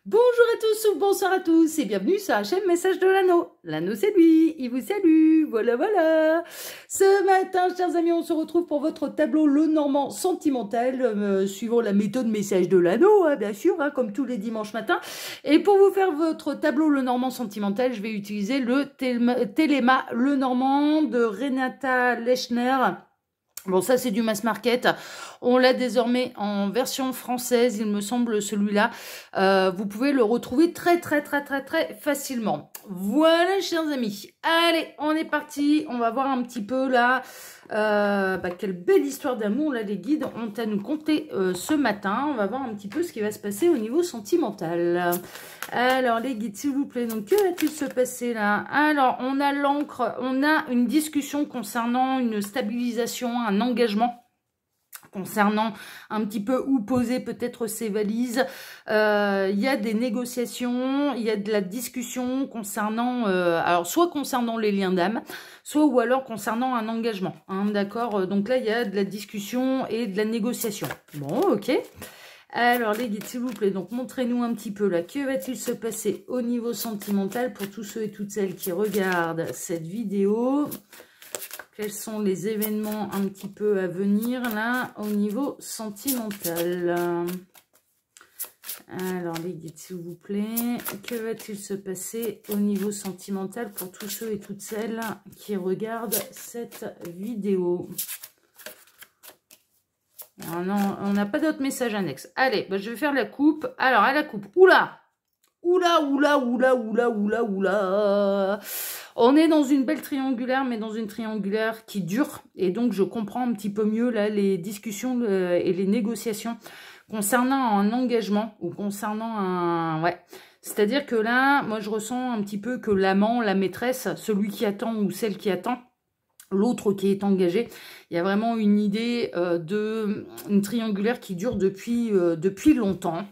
Bonjour à tous ou bonsoir à tous et bienvenue sur la chaîne Message de l'Anneau. L'Anneau c'est lui, il vous salue, voilà. Ce matin, chers amis, on se retrouve pour votre tableau Lenormand sentimental, suivant la méthode Message de l'Anneau, hein, bien sûr, hein, comme tous les dimanches matins. Et pour vous faire votre tableau Lenormand sentimental, je vais utiliser le Téléma Lenormand de Renata Lechner. Bon, ça, c'est du mass market. On l'a désormais en version française, il me semble, celui-là. Vous pouvez le retrouver très facilement. Voilà, chers amis. Allez, on est parti. On va voir un petit peu, là, quelle belle histoire d'amour, là, les guides ont à nous conter ce matin. On va voir un petit peu ce qui va se passer au niveau sentimental. Alors, les guides, s'il vous plaît, donc, que va-t-il se passer, là? Alors, on a l'encre, on a une discussion concernant une stabilisation, un engagement, concernant un petit peu où poser peut-être ses valises. Il y a des négociations, il y a de la discussion concernant, alors soit concernant les liens d'âme, soit ou alors concernant un engagement. Hein, d'accord, donc là, il y a de la discussion et de la négociation. Bon, ok. Alors, les guides, s'il vous plaît, donc montrez-nous un petit peu là, que va-t-il se passer au niveau sentimental pour tous ceux et toutes celles qui regardent cette vidéo? Quels sont les événements un petit peu à venir là au niveau sentimental? Alors, les guides, s'il vous plaît, que va-t-il se passer au niveau sentimental pour tous ceux et toutes celles qui regardent cette vidéo? Alors non, on n'a pas d'autres messages annexes. Allez, je vais faire la coupe. Alors, à la coupe. Oula! On est dans une belle triangulaire, mais dans une triangulaire qui dure. Et donc, je comprends un petit peu mieux là les discussions et les négociations concernant un engagement ou concernant un... Ouais. C'est-à-dire que là, moi, je ressens un petit peu que l'amant, la maîtresse, celui qui attend ou celle qui attend, l'autre qui est engagé, il y a vraiment une idée de une triangulaire qui dure depuis longtemps.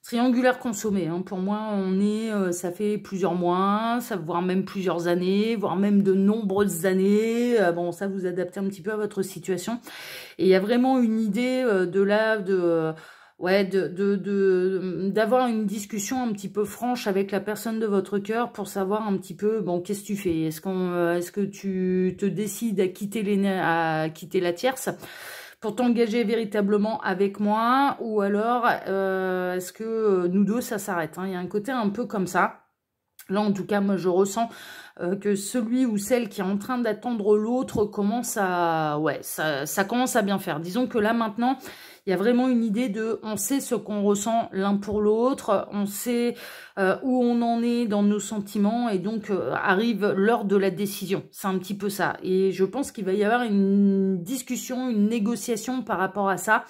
Triangulaire consommé, hein. Pour moi, on est, ça fait plusieurs mois, voire même plusieurs années, voire même de nombreuses années. Bon, ça, vous adaptez un petit peu à votre situation. Et il y a vraiment une idée d'avoir une discussion un petit peu franche avec la personne de votre cœur pour savoir un petit peu, bon, qu'est-ce que tu fais? Est-ce que tu te décides à quitter la tierce pour t'engager véritablement avec moi, ou alors est-ce que nous deux ça s'arrête, hein? Il y a un côté un peu comme ça. Là, en tout cas, moi, je ressens que celui ou celle qui est en train d'attendre l'autre commence à... Ouais, ça commence à bien faire. Disons que là, maintenant, il y a vraiment une idée de... On sait ce qu'on ressent l'un pour l'autre, on sait où on en est dans nos sentiments, et donc arrive l'heure de la décision. C'est un petit peu ça. Et je pense qu'il va y avoir une discussion, une négociation par rapport à ça.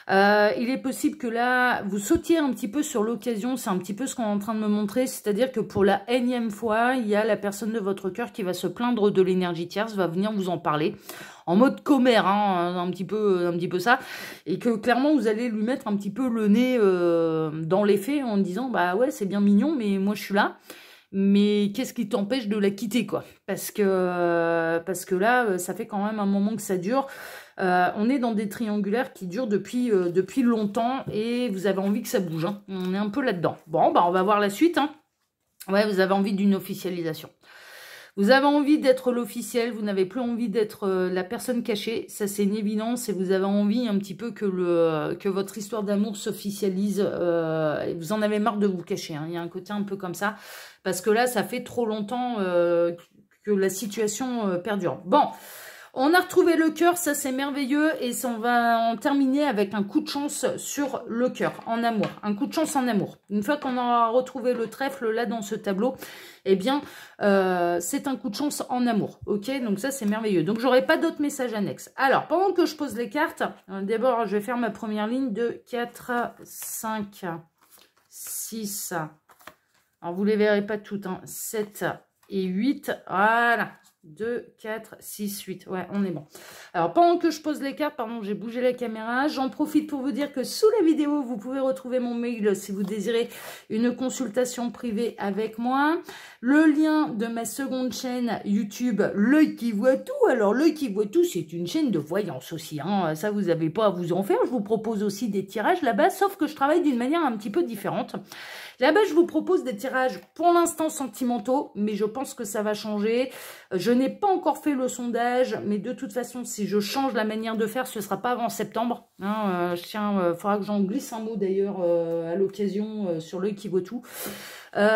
Il est possible que là, vous sautiez un petit peu sur l'occasion, c'est un petit peu ce qu'on est en train de me montrer, c'est-à-dire que pour la énième fois, il y a la personne de votre cœur qui va se plaindre de l'énergie tierce, va venir vous en parler, en mode commère, hein, un petit peu ça, et que clairement, vous allez lui mettre un petit peu le nez dans les faits en disant, bah ouais, c'est bien mignon, mais moi je suis là. Mais qu'est-ce qui t'empêche de la quitter, quoi? Parce que là, ça fait quand même un moment que ça dure. On est dans des triangulaires qui durent depuis longtemps et vous avez envie que ça bouge, hein. On est un peu là-dedans. Bon, on va voir la suite, hein. Ouais, vous avez envie d'une officialisation. Vous avez envie d'être l'officiel, vous n'avez plus envie d'être la personne cachée, ça c'est une évidence, et vous avez envie un petit peu que votre histoire d'amour s'officialise, vous en avez marre de vous cacher, hein. Il y a un côté un peu comme ça, parce que là ça fait trop longtemps que la situation perdure. Bon, on a retrouvé le cœur, ça c'est merveilleux, et on va en terminer avec un coup de chance sur le cœur, en amour, un coup de chance en amour. Une fois qu'on aura retrouvé le trèfle là dans ce tableau, eh bien, c'est un coup de chance en amour, ok? Donc ça, c'est merveilleux. Donc, j'aurai pas d'autres messages annexes. Alors, pendant que je pose les cartes, d'abord, je vais faire ma première ligne de 4, 5, 6. Alors, vous les verrez pas toutes, hein, 7 et 8. Voilà. 2, 4, 6, 8. Ouais, on est bon. Alors, pendant que je pose les cartes, pardon, j'ai bougé la caméra. J'en profite pour vous dire que sous la vidéo, vous pouvez retrouver mon mail si vous désirez une consultation privée avec moi. Le lien de ma seconde chaîne YouTube, L'œil qui voit tout. Alors, L'œil qui voit tout, c'est une chaîne de voyance aussi. Hein. Ça, vous n'avez pas à vous en faire. Je vous propose aussi des tirages là-bas, sauf que je travaille d'une manière un petit peu différente. Là-bas, je vous propose des tirages pour l'instant sentimentaux, mais je pense que ça va changer. Je n'ai pas encore fait le sondage, mais de toute façon, si je change la manière de faire, ce ne sera pas avant septembre. Hein, faudra que j'en glisse un mot d'ailleurs à l'occasion sur L'œil qui vaut tout. Bon,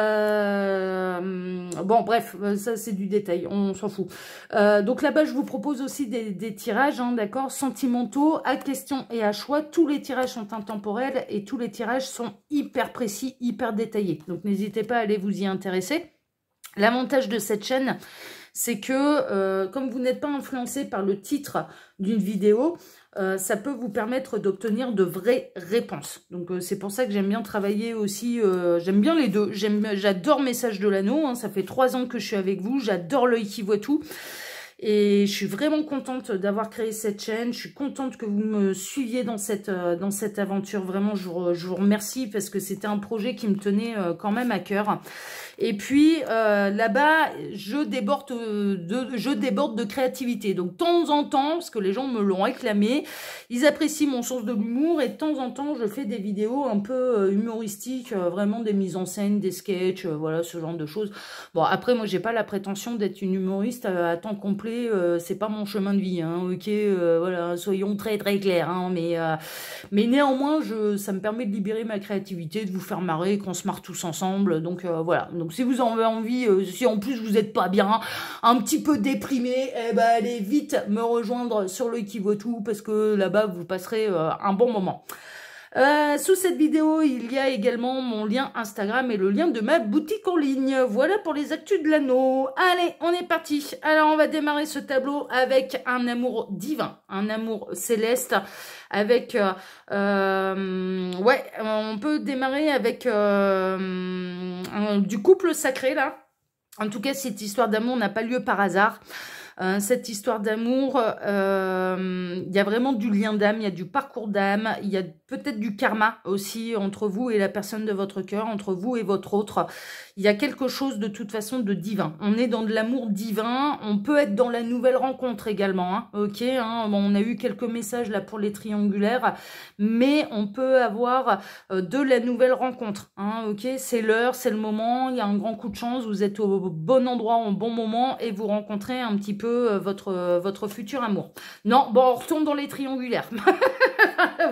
bref, ça c'est du détail, on s'en fout. Donc là-bas, je vous propose aussi des tirages, hein, d'accord, sentimentaux, à question et à choix. Tous les tirages sont intemporels et tous les tirages sont hyper précis, hyper détaillés. Donc n'hésitez pas à aller vous y intéresser. L'avantage de cette chaîne, c'est que comme vous n'êtes pas influencé par le titre d'une vidéo, ça peut vous permettre d'obtenir de vraies réponses. Donc c'est pour ça que j'aime bien travailler aussi, j'aime bien les deux. J'adore Message de l'Anneau, hein, ça fait 3 ans que je suis avec vous, j'adore L'œil qui voit tout. Et je suis vraiment contente d'avoir créé cette chaîne. Je suis contente que vous me suiviez dans cette aventure. Vraiment, je vous remercie parce que c'était un projet qui me tenait quand même à cœur. Et puis, là-bas, je déborde de créativité. Donc, de temps en temps, parce que les gens me l'ont réclamé, ils apprécient mon sens de l'humour. Et de temps en temps, je fais des vidéos un peu humoristiques, vraiment des mises en scène, des sketchs, voilà, ce genre de choses. Bon, après, moi, j'ai pas la prétention d'être une humoriste à temps complet. C'est pas mon chemin de vie, hein, ok, voilà, soyons très très clairs, hein, mais néanmoins, ça me permet de libérer ma créativité, de vous faire marrer, qu'on se marre tous ensemble, donc voilà. Donc si vous en avez envie, si en plus vous n'êtes pas bien, un petit peu déprimé, eh ben allez vite me rejoindre sur L'œil qui vaut tout, parce que là-bas vous passerez un bon moment. Sous cette vidéo, il y a également mon lien Instagram et le lien de ma boutique en ligne. Voilà pour les actus de l'anneau. Allez, on est parti. Alors, on va démarrer ce tableau avec un amour divin, un amour céleste, avec... ouais, on peut démarrer avec du couple sacré, là. En tout cas, cette histoire d'amour n'a pas lieu par hasard. Cette histoire d'amour, il y a vraiment du lien d'âme, il y a du parcours d'âme, il y a peut-être du karma aussi entre vous et la personne de votre cœur, entre vous et votre autre. Il y a quelque chose de toute façon de divin. On est dans de l'amour divin, on peut être dans la nouvelle rencontre également, hein, ok, hein, bon, on a eu quelques messages là pour les triangulaires, mais on peut avoir de la nouvelle rencontre, hein, ok, c'est l'heure, c'est le moment, il y a un grand coup de chance, vous êtes au bon endroit, au bon moment et vous rencontrez un petit peu votre futur amour. Non, bon, on retourne dans les triangulaires.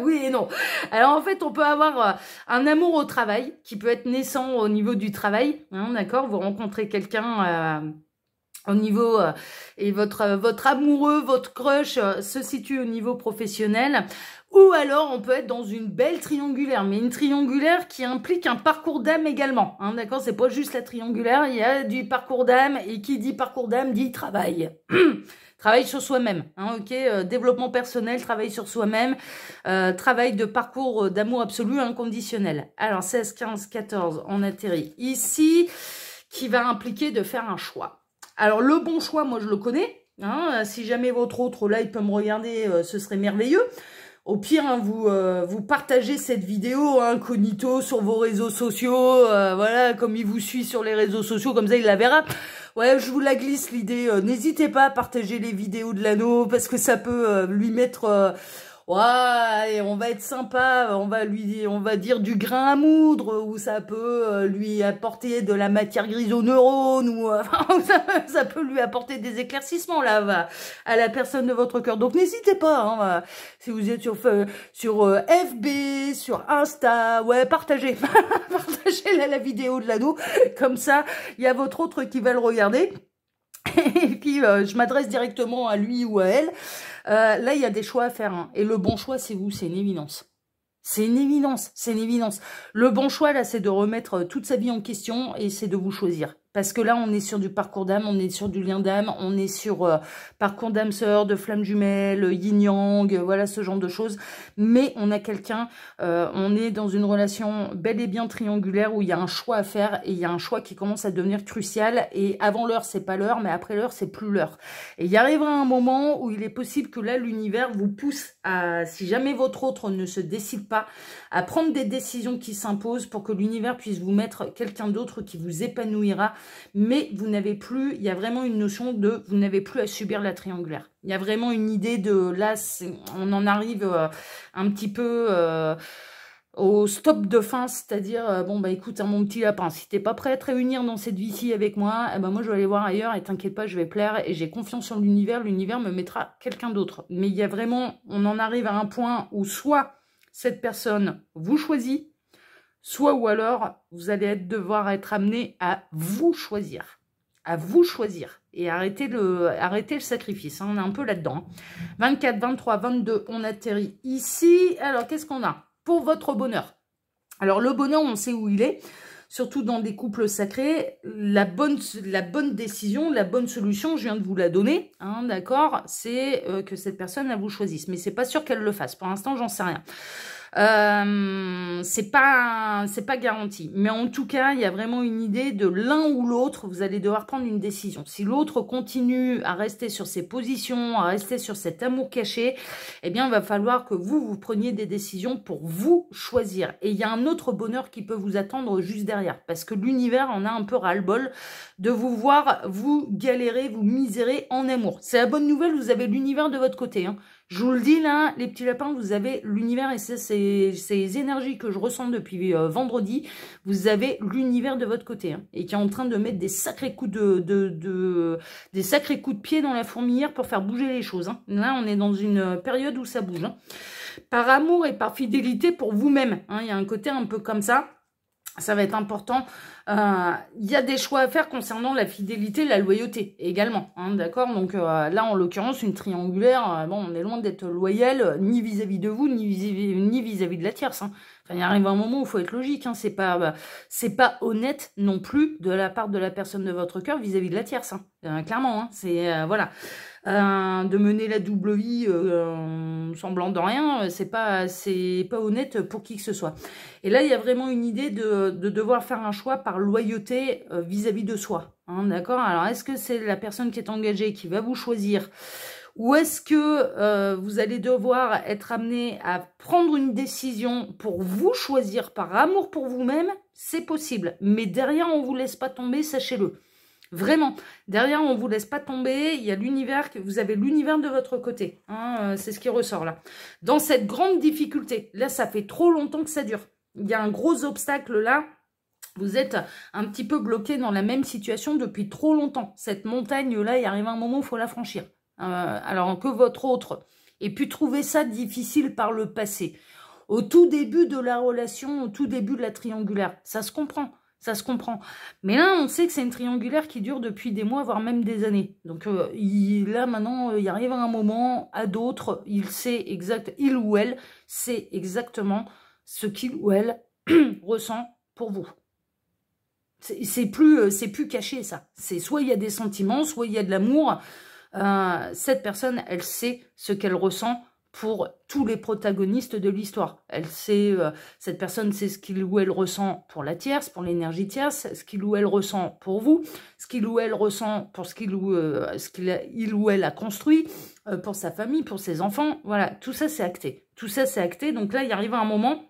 Oui et non. Alors en fait, on peut avoir un amour au travail qui peut être naissant au niveau du travail, hein, d'accord. Vous rencontrez quelqu'un au niveau et votre amoureux, votre crush se situe au niveau professionnel. Ou alors, on peut être dans une belle triangulaire, mais une triangulaire qui implique un parcours d'âme également. Hein, d'accord, c'est pas juste la triangulaire, il y a du parcours d'âme, et qui dit parcours d'âme dit travail. Travail sur soi-même, hein, ok, développement personnel, travail sur soi-même, travail de parcours d'amour absolu inconditionnel. Alors, 16, 15, 14, on atterrit ici, qui va impliquer de faire un choix. Alors, le bon choix, moi, je le connais. Hein, si jamais votre autre, là, il peut me regarder, ce serait merveilleux. Au pire, hein, vous partagez cette vidéo incognito sur vos réseaux sociaux, voilà, comme il vous suit sur les réseaux sociaux, comme ça il la verra. Ouais, je vous la glisse l'idée, n'hésitez pas à partager les vidéos de l'anneau, parce que ça peut lui mettre... ouais, on va être sympa, on va dire du grain à moudre, ou ça peut lui apporter de la matière grise aux neurones, ou ça peut lui apporter des éclaircissements là à la personne de votre cœur. Donc n'hésitez pas, hein, si vous êtes sur FB, sur Insta, ouais, partagez, partagez la vidéo de l'anneau, comme ça il y a votre autre qui va le regarder. Et puis, je m'adresse directement à lui ou à elle. Là, il y a des choix à faire. Hein. Et le bon choix, c'est vous, c'est une évidence. C'est une évidence, c'est une évidence. Le bon choix, là, c'est de remettre toute sa vie en question et c'est de vous choisir. Parce que là, on est sur du parcours d'âme, on est sur du lien d'âme, on est sur parcours d'âme sœur, de flamme jumelle, yin-yang, voilà ce genre de choses. Mais on a quelqu'un, on est dans une relation bel et bien triangulaire où il y a un choix à faire et il y a un choix qui commence à devenir crucial. Et avant l'heure, c'est pas l'heure, mais après l'heure, c'est plus l'heure. Et il y arrivera un moment où il est possible que là, l'univers vous pousse à, si jamais votre autre ne se décide pas, à prendre des décisions qui s'imposent pour que l'univers puisse vous mettre quelqu'un d'autre qui vous épanouira. Mais vous n'avez plus, il y a vraiment une notion de, vous n'avez plus à subir la triangulaire. Il y a vraiment une idée de, là, on en arrive un petit peu au stop de fin, c'est-à-dire, bon, bah écoute, hein, mon petit lapin, si t'es pas prêt à te réunir dans cette vie-ci avec moi, eh ben moi je vais aller voir ailleurs et t'inquiète pas, je vais plaire et j'ai confiance en l'univers me mettra quelqu'un d'autre. Mais il y a vraiment, on en arrive à un point où soit cette personne vous choisit, soit ou alors vous allez devoir être amené à vous choisir. À vous choisir. Et arrêter le sacrifice. Hein, on est un peu là-dedans. 24, 23, 22, on atterrit ici. Alors, qu'est-ce qu'on a pour votre bonheur? Alors, le bonheur, on sait où il est. Surtout dans des couples sacrés. La bonne décision, la bonne solution, je viens de vous la donner. Hein, d'accord? C'est que cette personne, elle vous choisisse. Mais c'est pas sûr qu'elle le fasse. Pour l'instant, j'en sais rien. C'est pas garanti, mais en tout cas il y a vraiment une idée de l'un ou l'autre, vous allez devoir prendre une décision. Si l'autre continue à rester sur ses positions, à rester sur cet amour caché, eh bien il va falloir que vous preniez des décisions pour vous choisir. Et il y a un autre bonheur qui peut vous attendre juste derrière, parce que l'univers en a un peu ras-le-bol de vous voir vous galérer, vous misérer en amour. C'est la bonne nouvelle, vous avez l'univers de votre côté, hein. Je vous le dis là, les petits lapins, vous avez l'univers et ces énergies que je ressens depuis vendredi, vous avez l'univers de votre côté, hein, et qui est en train de mettre des sacrés coups des sacrés coups de pied dans la fourmilière pour faire bouger les choses. Hein. Là, on est dans une période où ça bouge. Hein. Par amour et par fidélité pour vous-même. Hein, il y a un côté un peu comme ça. Ça va être important. Il y a des choix à faire concernant la fidélité, la loyauté également. Hein, d'accord? Donc là, en l'occurrence, une triangulaire, bon, on est loin d'être loyal, ni vis-à-vis de vous, ni vis-à-vis de la tierce. Hein. Enfin, il arrive un moment où il faut être logique. Hein. C'est pas honnête non plus de la part de la personne de votre cœur vis-à-vis de la tierce. Hein. Clairement, hein. C'est voilà. De mener la double vie semblant de rien, c'est pas honnête pour qui que ce soit. Et là, il y a vraiment une idée de devoir faire un choix par loyauté vis-à-vis de soi. Hein, d'accord? Alors, est-ce que c'est la personne qui est engagée qui va vous choisir? Ou est-ce que vous allez devoir être amené à prendre une décision pour vous choisir par amour pour vous-même? C'est possible. Mais derrière, on ne vous laisse pas tomber, sachez-le. Vraiment, derrière, on ne vous laisse pas tomber, il y a l'univers, vous avez l'univers de votre côté, hein, c'est ce qui ressort là. Dans cette grande difficulté, là, ça fait trop longtemps que ça dure. Il y a un gros obstacle là, vous êtes un petit peu bloqué dans la même situation depuis trop longtemps. Cette montagne-là, il arrive un moment où il faut la franchir. Alors que votre autre ait pu trouver ça difficile par le passé. Au tout début de la relation, au tout début de la triangulaire, ça se comprend. Ça se comprend. Mais là, on sait que c'est une triangulaire qui dure depuis des mois, voire même des années. Donc là, maintenant, il arrive à un moment, à d'autres, il ou elle sait exactement ce qu'il ou elle ressent pour vous. C'est plus caché, ça. C'est soit il y a des sentiments, soit il y a de l'amour. Cette personne, elle sait ce qu'elle ressent pour tous les protagonistes de l'histoire. Elle sait, cette personne sait ce qu'il ou elle ressent pour la tierce, pour l'énergie tierce, ce qu'il ou elle ressent pour vous, ce qu'il ou elle ressent pour ce qu'il ou elle a construit, pour sa famille, pour ses enfants. Voilà, tout ça c'est acté. Tout ça c'est acté. Donc là, il arrive un moment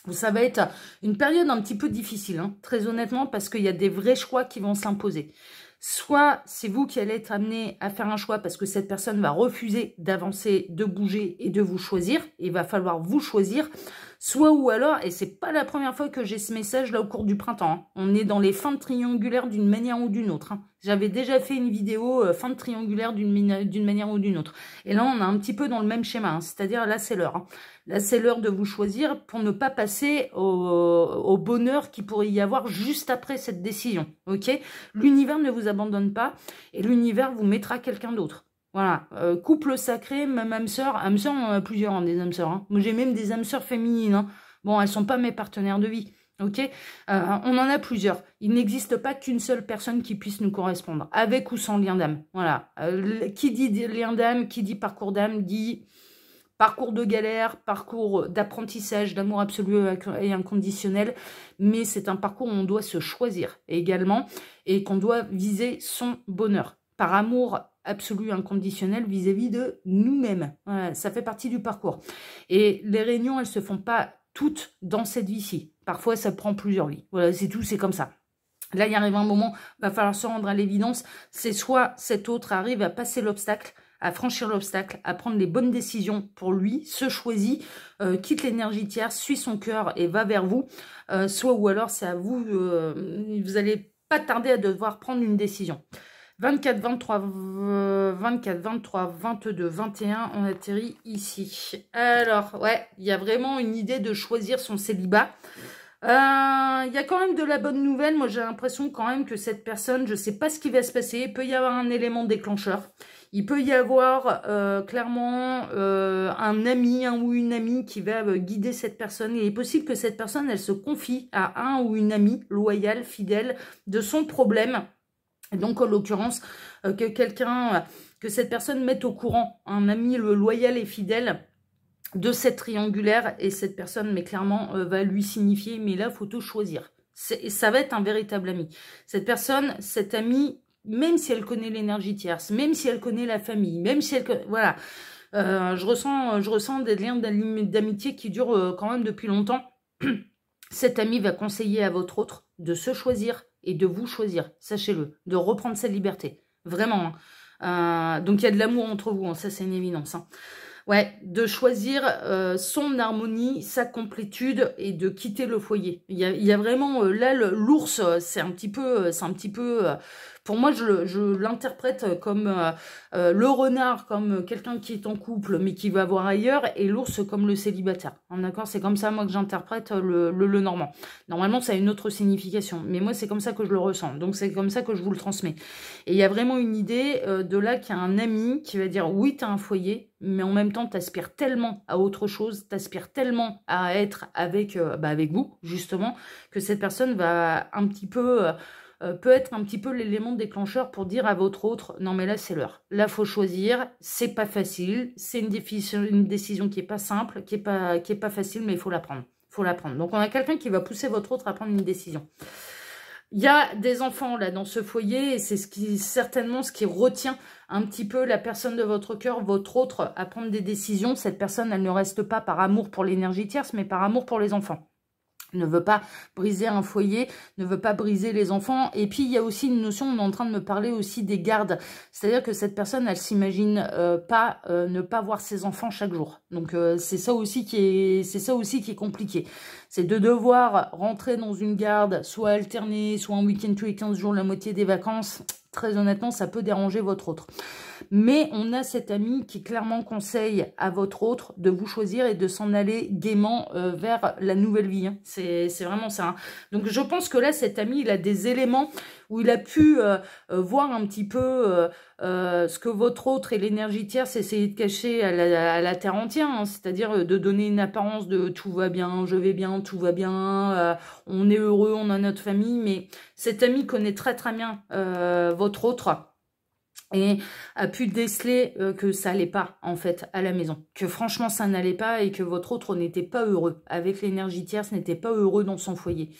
où ça va être une période un petit peu difficile, hein, très honnêtement, parce qu'il y a des vrais choix qui vont s'imposer. Soit c'est vous qui allez être amené à faire un choix parce que cette personne va refuser d'avancer, de bouger et de vous choisir. Il va falloir vous choisir. Soit ou alors, et c'est pas la première fois que j'ai ce message là au cours du printemps, hein, on est dans les fins de triangulaire d'une manière ou d'une autre. Hein. J'avais déjà fait une vidéo fin de triangulaire d'une manière ou d'une autre. Et là, on est un petit peu dans le même schéma. Hein, c'est-à-dire, là, c'est l'heure. Hein. Là, c'est l'heure de vous choisir pour ne pas passer au bonheur qu'il pourrait y avoir juste après cette décision. Ok? L'univers ne vous abandonne pas et l'univers vous mettra quelqu'un d'autre. Voilà, couple sacré, même âme sœur. Âme sœur, on en a plusieurs, hein, des âmes sœurs. Hein. Moi, j'ai même des âmes sœurs féminines. Hein. Bon, elles sont pas mes partenaires de vie. Ok, on en a plusieurs. Il n'existe pas qu'une seule personne qui puisse nous correspondre, avec ou sans lien d'âme. Voilà. Qui dit lien d'âme, qui dit parcours d'âme, dit parcours de galère, parcours d'apprentissage, d'amour absolu et inconditionnel. Mais c'est un parcours où on doit se choisir également et qu'on doit viser son bonheur. Par amour absolu inconditionnel vis-à-vis de nous-mêmes. Voilà, ça fait partie du parcours. Et les réunions, elles se font pas toutes dans cette vie-ci. Parfois, ça prend plusieurs vies. Voilà, c'est tout, c'est comme ça. Là, il arrive un moment, il va falloir se rendre à l'évidence. C'est soit cet autre arrive à passer l'obstacle, à franchir l'obstacle, à prendre les bonnes décisions pour lui, se choisit, quitte l'énergie tierce, suit son cœur et va vers vous. Soit ou alors, c'est à vous, vous allez pas tarder à devoir prendre une décision. 24, 23, 22, 21, on atterrit ici. Alors, ouais, il y a vraiment une idée de choisir son célibat. Il y a quand même de la bonne nouvelle. Moi, j'ai l'impression quand même que cette personne, je ne sais pas ce qui va se passer. Il peut y avoir un élément déclencheur. Il peut y avoir clairement un ami, un ou une amie qui va guider cette personne. Il est possible que cette personne, elle se confie à un ou une amie loyale, fidèle, de son problème. Et donc, en l'occurrence, que cette personne mette au courant un ami loyal et fidèle de cette triangulaire. Et cette personne, mais clairement, va lui signifier, mais là, il faut tout choisir. Ça va être un véritable ami. Cette personne, cette amie, même si elle connaît l'énergie tierce, même si elle connaît la famille, même si elle... Voilà. Je ressens des liens d'amitié qui durent quand même depuis longtemps. Cet ami va conseiller à votre autre de se choisir et de vous choisir, sachez-le, de reprendre sa liberté, vraiment. Hein. Donc il y a de l'amour entre vous, hein, ça c'est une évidence. Hein. Ouais, de choisir son harmonie, sa complétude et de quitter le foyer. Il y a vraiment, là, l'ours, c'est un petit peu, pour moi, je l'interprète comme le renard, comme quelqu'un qui est en couple, mais qui va voir ailleurs, et l'ours comme le célibataire. D'accord, c'est comme ça, moi, que j'interprète le normand. Normalement, ça a une autre signification, mais moi, c'est comme ça que je le ressens. Donc, c'est comme ça que je vous le transmets. Et il y a vraiment une idée de là qu'il y a un ami qui va dire, oui, tu as un foyer, mais en même temps, tu aspires tellement à autre chose, tu aspires tellement à être avec vous, justement, que cette personne va un petit peu... peut être un petit peu l'élément déclencheur pour dire à votre autre, non mais là c'est l'heure, là faut choisir, c'est pas facile, c'est une décision qui est pas simple, qui est pas facile, mais il faut la prendre, Donc on a quelqu'un qui va pousser votre autre à prendre une décision. Il y a des enfants là dans ce foyer et c'est certainement ce qui retient un petit peu la personne de votre cœur, votre autre, à prendre des décisions. Cette personne, elle ne reste pas par amour pour l'énergie tierce, mais par amour pour les enfants. Ne veut pas briser un foyer, ne veut pas briser les enfants. Et puis, il y a aussi une notion, on est en train de me parler aussi des gardes. C'est-à-dire que cette personne, elle s'imagine pas ne pas voir ses enfants chaque jour. Donc, c'est ça aussi qui est compliqué. C'est de devoir rentrer dans une garde, soit alternée, soit un week-end tous les 15 jours, la moitié des vacances. Très honnêtement, ça peut déranger votre autre. Mais on a cet ami qui clairement conseille à votre autre de vous choisir et de s'en aller gaiement vers la nouvelle vie. Hein. C'est vraiment ça. Hein. Donc je pense que là, cet ami, il a des éléments où il a pu voir un petit peu ce que votre autre et l'énergie tierce essayaient de cacher à la terre entière. Hein. C'est-à-dire de donner une apparence de tout va bien, je vais bien, tout va bien, on est heureux, on a notre famille. Mais cet ami connaît très très bien votre autre. Et a pu déceler que ça allait pas, en fait, à la maison. Que franchement, ça n'allait pas et que votre autre n'était pas heureux. Avec l'énergie tierce, n'était pas heureux dans son foyer.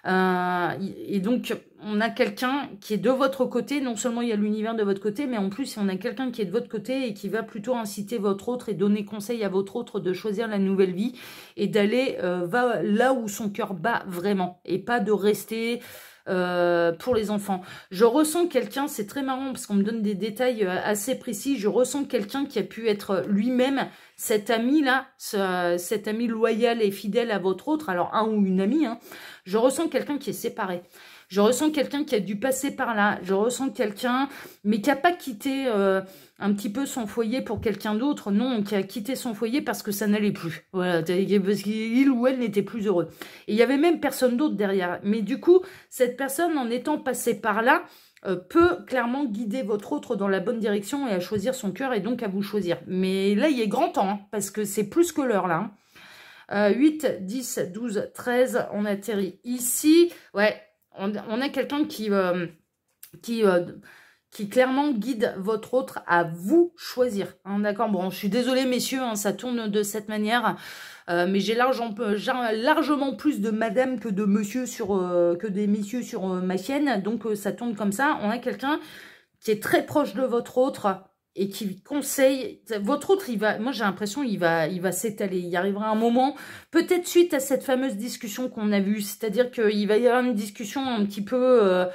Et donc, on a quelqu'un qui est de votre côté. Non seulement il y a l'univers de votre côté, mais en plus, on a quelqu'un qui est de votre côté et qui va plutôt inciter votre autre et donner conseil à votre autre de choisir la nouvelle vie et d'aller là où son cœur bat vraiment. Et pas de rester... pour les enfants. Je ressens quelqu'un, c'est très marrant parce qu'on me donne des détails assez précis, je ressens quelqu'un qui a pu être lui-même cet ami-là, cet ami loyal et fidèle à votre autre, alors un ou une amie, hein. Je ressens quelqu'un qui est séparé. Je ressens quelqu'un qui a dû passer par là. Je ressens quelqu'un, mais qui n'a pas quitté un petit peu son foyer pour quelqu'un d'autre. Non, qui a quitté son foyer parce que ça n'allait plus. Voilà, parce qu'il ou elle n'était plus heureux. Et il y avait même personne d'autre derrière. Mais du coup, cette personne, en étant passée par là, peut clairement guider votre autre dans la bonne direction et à choisir son cœur et donc à vous choisir. Mais là, il est grand temps, hein, parce que c'est plus que l'heure, là. Hein. 8, 10, 12, 13, on atterrit ici. Ouais, on a quelqu'un qui clairement guide votre autre à vous choisir. Hein, d'accord? Bon, je suis désolée, messieurs, hein, ça tourne de cette manière. Mais j'ai largement plus de madame que de monsieur que des messieurs sur ma chaîne. Donc, ça tourne comme ça. On a quelqu'un qui est très proche de votre autre et qui conseille. Votre autre, moi j'ai l'impression il va s'étaler. Il y arrivera un moment, peut-être suite à cette fameuse discussion qu'on a vue. C'est-à-dire qu'il va y avoir une discussion un petit peu...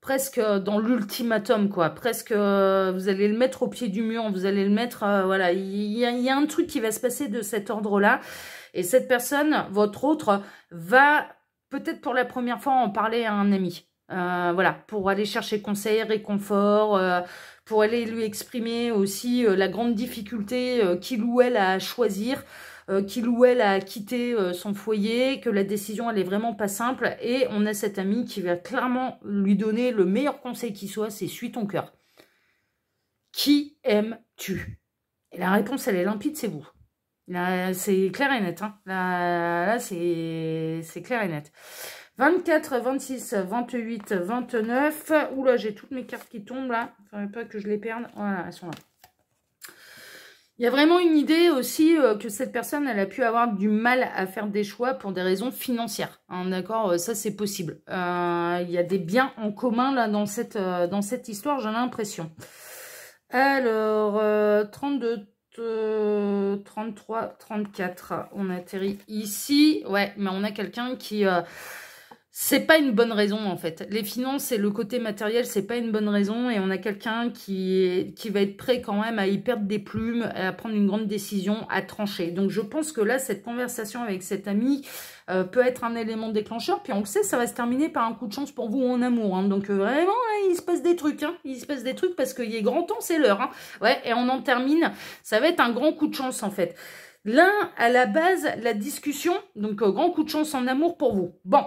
presque dans l'ultimatum, quoi. Presque, vous allez le mettre au pied du mur, vous allez le mettre, voilà. Il y a un truc qui va se passer de cet ordre-là. Et cette personne, votre autre, va peut-être pour la première fois en parler à un ami. Voilà, pour aller chercher conseil, réconfort, pour aller lui exprimer aussi la grande difficulté qu'il ou elle a à choisir, qu'il ou elle a quitté son foyer, que la décision elle est vraiment pas simple, et on a cet ami qui va clairement lui donner le meilleur conseil qui soit, c'est suis ton cœur. Qui aimes-tu? Et la réponse elle est limpide, c'est vous. Là c'est clair et net, hein. Là c'est clair et net. 24, 26, 28, 29. Oula, j'ai toutes mes cartes qui tombent là. Il ne faudrait pas que je les perde. Voilà, elles sont là. Il y a vraiment une idée aussi que cette personne, elle a pu avoir du mal à faire des choix pour des raisons financières. Hein, d'accord, ça c'est possible. Il y a des biens en commun là dans cette histoire, j'ai l'impression. Alors, 32, 33, 34. On atterrit ici. Ouais, mais on a quelqu'un qui... c'est pas une bonne raison en fait. Les finances et le côté matériel, c'est pas une bonne raison. Et on a quelqu'un qui va être prêt quand même à y perdre des plumes, à prendre une grande décision, à trancher. Donc je pense que là, cette conversation avec cet ami peut être un élément déclencheur. Puis on le sait, ça va se terminer par un coup de chance pour vous en amour. Hein. Donc vraiment, il se passe des trucs. Hein. Il se passe des trucs parce qu'il est grand temps, c'est l'heure. Hein. Ouais, et on en termine. Ça va être un grand coup de chance en fait. Là, à la base, la discussion, donc grand coup de chance en amour pour vous. Bon.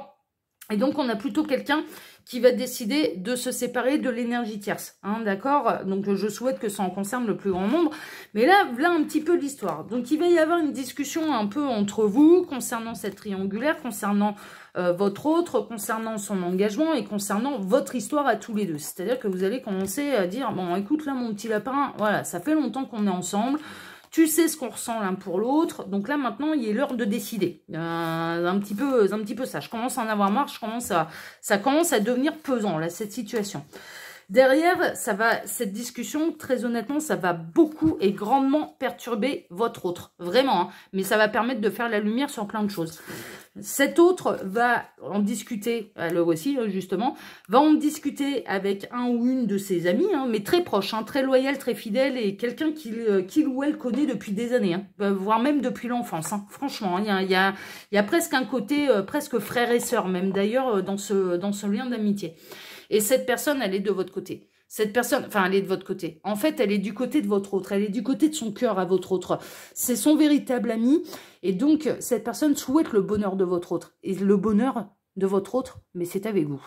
Et donc, on a plutôt quelqu'un qui va décider de se séparer de l'énergie tierce. Hein, d'accord? Donc, je souhaite que ça en concerne le plus grand nombre. Mais là, un petit peu l'histoire. Donc, il va y avoir une discussion un peu entre vous concernant cette triangulaire, concernant votre autre, concernant son engagement et concernant votre histoire à tous les deux. C'est-à-dire que vous allez commencer à dire, bon, écoute, là, mon petit lapin, voilà, ça fait longtemps qu'on est ensemble. Tu sais ce qu'on ressent l'un pour l'autre. Donc là, maintenant, il est l'heure de décider. Un petit peu ça. Je commence à en avoir marre. Ça commence à devenir pesant, là, cette situation. Derrière, cette discussion, très honnêtement, ça va beaucoup et grandement perturber votre autre. Vraiment, hein. Mais ça va permettre de faire la lumière sur plein de choses. Cet autre va en discuter, alors aussi, justement, va en discuter avec un ou une de ses amis, hein, mais très proche, hein, très loyal, très fidèle, et quelqu'un qu'il ou elle connaît depuis des années, hein, voire même depuis l'enfance. Hein. Franchement, hein, il y a presque un côté, presque frère et sœur, même d'ailleurs, dans ce lien d'amitié. Et cette personne, elle est de votre côté. Cette personne, enfin, elle est de votre côté. En fait, elle est du côté de votre autre. Elle est du côté de son cœur à votre autre. C'est son véritable ami. Et donc, cette personne souhaite le bonheur de votre autre. Et le bonheur de votre autre, mais c'est avec vous.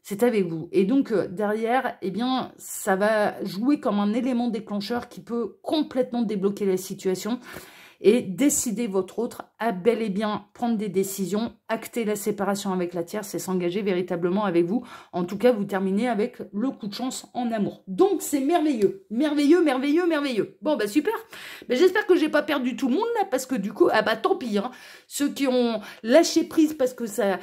C'est avec vous. Et donc, derrière, eh bien, ça va jouer comme un élément déclencheur qui peut complètement débloquer la situation. Et décider votre autre à bel et bien prendre des décisions, acter la séparation avec la tierce et s'engager véritablement avec vous. En tout cas, vous terminez avec le coup de chance en amour. Donc, c'est merveilleux. Merveilleux, merveilleux, merveilleux. Bon, bah super. Mais j'espère que j'ai pas perdu tout le monde là, parce que du coup, ah bah tant pis. Hein. Ceux qui ont lâché prise parce que ça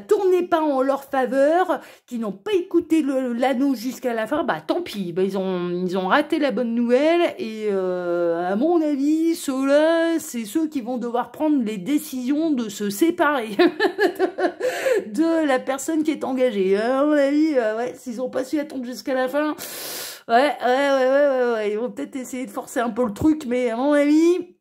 tournait pas en leur faveur, qui n'ont pas écouté l'anneau jusqu'à la fin, bah tant pis. Bah, ils ont raté la bonne nouvelle. Et à mon avis, ceux-là, c'est ceux qui vont devoir prendre les décisions de se séparer de la personne qui est engagée. À mon avis, ouais, s'ils n'ont pas su attendre jusqu'à la fin, ouais, ils vont peut-être essayer de forcer un peu le truc, mais à mon avis,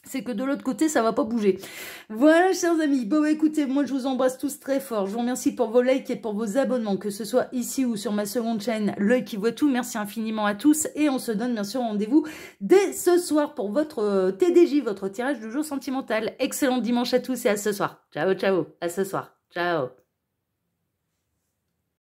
c'est que de l'autre côté, ça va pas bouger. Voilà, chers amis. Bon, écoutez, moi, je vous embrasse tous très fort. Je vous remercie pour vos likes et pour vos abonnements, que ce soit ici ou sur ma seconde chaîne, L'Œil qui voit tout. Merci infiniment à tous. Et on se donne, bien sûr, rendez-vous dès ce soir pour votre TDJ, votre tirage du jour sentimental. Excellent dimanche à tous et à ce soir. Ciao, ciao. À ce soir. Ciao.